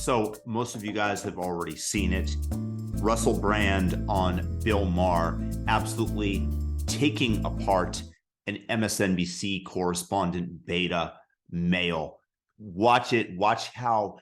So most of you guys have already seen it. Russell Brand on Bill Maher absolutely taking apart an MSNBC correspondent beta male. Watch it. Watch how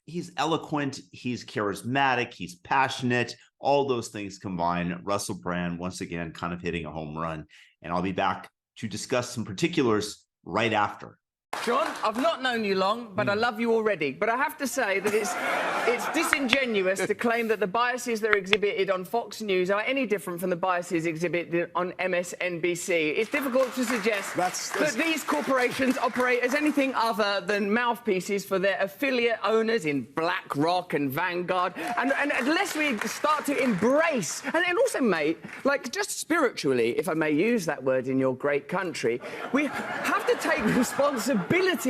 he's eloquent, he's charismatic, he's passionate, all those things combined. Russell Brand, once again, kind of hitting a home run. And I'll be back to discuss some particulars right after. John, I've not known you long, but I love you already. But I have to say that it's disingenuous to claim that the biases that are exhibited on Fox News are any different from the biases exhibited on MSNBC. It's difficult to suggest that these corporations operate as anything other than mouthpieces for their affiliate owners in BlackRock and Vanguard. And unless we start to embrace, and also, mate, like just spiritually, if I may use that word in your great country, we have to take responsibility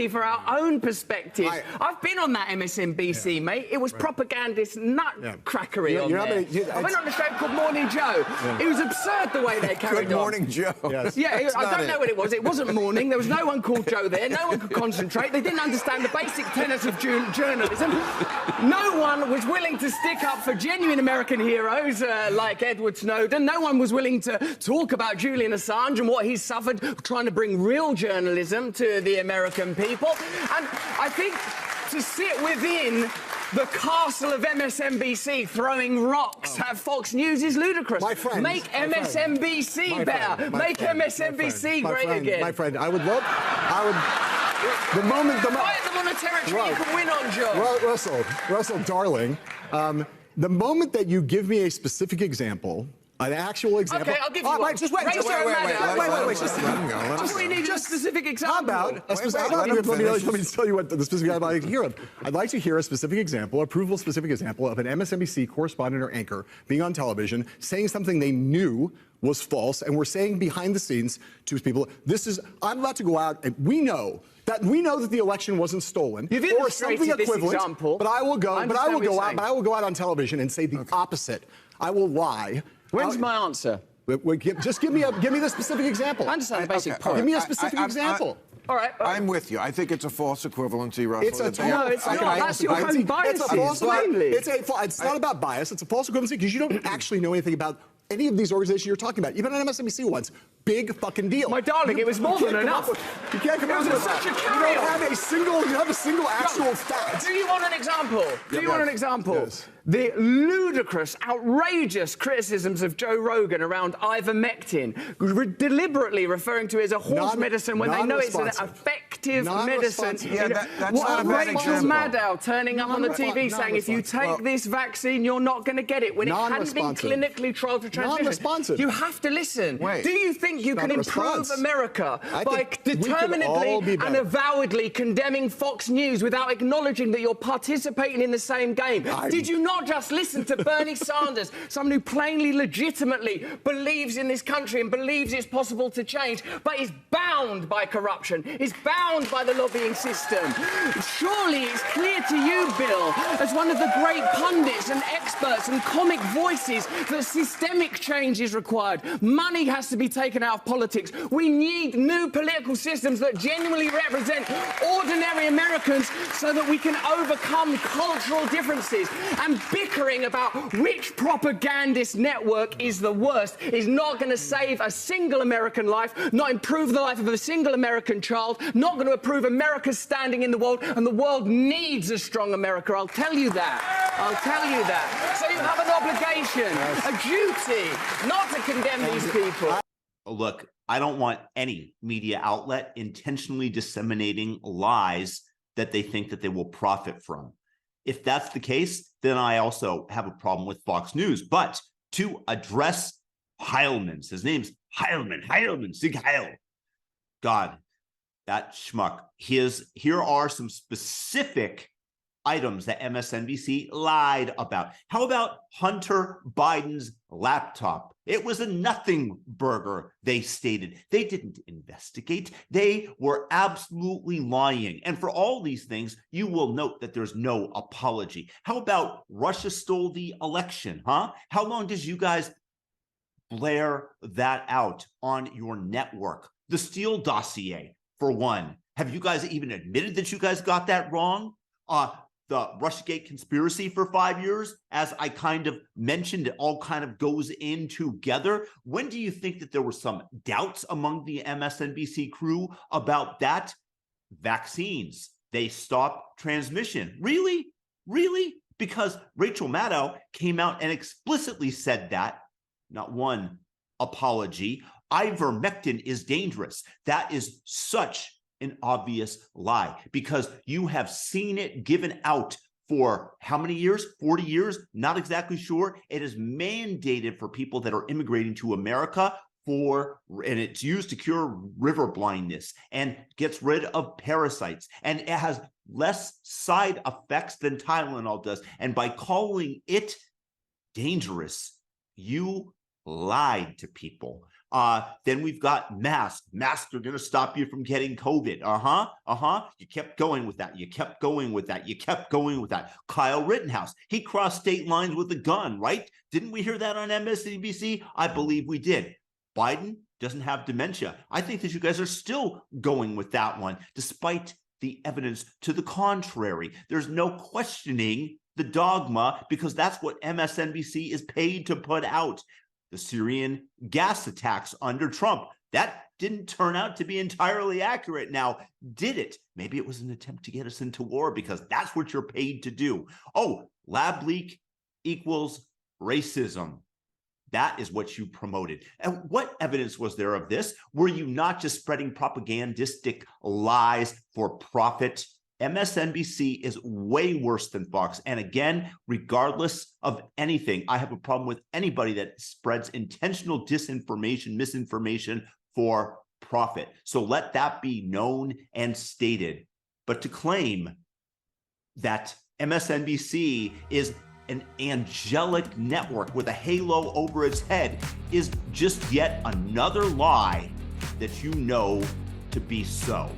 for our own perspective. I've been on that MSNBC, mate. It was propagandist nutcrackery on there. I went on a show called Morning Joe. It was absurd the way they carried on. Good Morning Joe. Yes. Yeah, I don't know what it was. It wasn't morning. There was no one called Joe there. No one could concentrate. They didn't understand the basic tenets of journalism. No one was willing to stick up for genuine American heroes like Edward Snowden. No one was willing to talk about Julian Assange and what he's suffered trying to bring real journalism to the American people. And I think to sit within the castle of MSNBC throwing rocks at Fox News is ludicrous. My friend, Make MSNBC better. Make MSNBC great again. My friend, I would, the moment... Fight them on a territory you can win on, Joe. Russell, darling, the moment that you give me a specific example, an actual example. Okay, I'll give you one. Wait. Just let we need a specific example. How about let me tell you what the specific I'd like to hear of. I'd like to hear a specific example, a provable specific example of an MSNBC correspondent or anchor being on television saying something they knew was false and we're saying behind the scenes to people, I'm about to go out and we know that the election wasn't stolen or something equivalent. But I will go out on television and say the opposite. I will lie. When's my answer? Just give me the specific example. I understand the basic point. Give me a specific example. All right. I'm with you. I think it's a false equivalency, Russell. It's a no, it's not. That's your own bias. It's not about bias. It's a false equivalency because you don't actually know anything about any of these organizations you're talking about. Even on MSNBC once. Big fucking deal. My darling, it was more than enough. You can't come up with such a carry. You have a single actual fact. Do you want an example? Do you want an example? Yes. The ludicrous, outrageous criticisms of Joe Rogan around ivermectin, deliberately referring to it as a horse medicine when they know it's an effective medicine. That's not a bad Rachel example. Maddow turning up on the TV saying, if you take this vaccine, you're not going to get it, when it hadn't been clinically trialed for transmission. You have to listen. Do you think you can improve America by determinedly and avowedly condemning Fox News without acknowledging that you're participating in the same game? Did you not just listen to Bernie Sanders, someone who plainly, legitimately believes in this country and believes it's possible to change, but is bound by corruption, is bound by the lobbying system? Surely it's clear to you, Bill, as one of the great pundits and experts and comic voices, that systemic change is required. Money has to be taken out of politics. We need new political systems that genuinely represent ordinary Americans so that we can overcome cultural differences. And bickering about which propagandist network is the worst is not going to save a single American life, not improve the life of a single American child, not going to improve America's standing in the world, and the world needs a strong America. I'll tell you that. I'll tell you that. So you have an obligation, a duty, not to condemn these people. Look, I don't want any media outlet intentionally disseminating lies that they think that they will profit from. If that's the case, then I also have a problem with Fox News. But to address Heilman's, his name's Heilman, Sig Heil. God, that schmuck. Here are some specific items that MSNBC lied about. How about Hunter Biden's laptop? It was a nothing burger, they stated. They didn't investigate. They were absolutely lying. And for all these things, you will note that there's no apology. How about Russia stole the election, huh? How long did you guys blare that out on your network? The Steele dossier, for one. Have you guys even admitted that you guys got that wrong? the Russiagate conspiracy for 5 years, as I kind of mentioned, it all kind of goes in together. When do you think that there were some doubts among the MSNBC crew about that? Vaccines. They stopped transmission. Really? Really? Because Rachel Maddow came out and explicitly said that. Not one apology. Ivermectin is dangerous. That is such an obvious lie, because you have seen it given out for how many years? 40 years? Not exactly sure. It is mandated for people that are immigrating to America and it's used to cure river blindness and gets rid of parasites. And it has less side effects than Tylenol does. And by calling it dangerous, you lied to people. Then we've got masks. Masks are going to stop you from getting COVID. You kept going with that. You kept going with that. You kept going with that. Kyle Rittenhouse, he crossed state lines with a gun, right? Didn't we hear that on MSNBC? I believe we did. Biden doesn't have dementia. I think that you guys are still going with that one, despite the evidence to the contrary. There's no questioning the dogma, because that's what MSNBC is paid to put out. The Syrian gas attacks under Trump, that didn't turn out to be entirely accurate. Now, did it? Maybe it was an attempt to get us into war, because that's what you're paid to do. Oh, lab leak equals racism. That is what you promoted. And what evidence was there of this? Were you not just spreading propagandistic lies for profit? MSNBC is way worse than Fox. And again, regardless of anything, I have a problem with anybody that spreads intentional disinformation, misinformation for profit. So let that be known and stated. But to claim that MSNBC is an angelic network with a halo over its head is just yet another lie that you know to be so.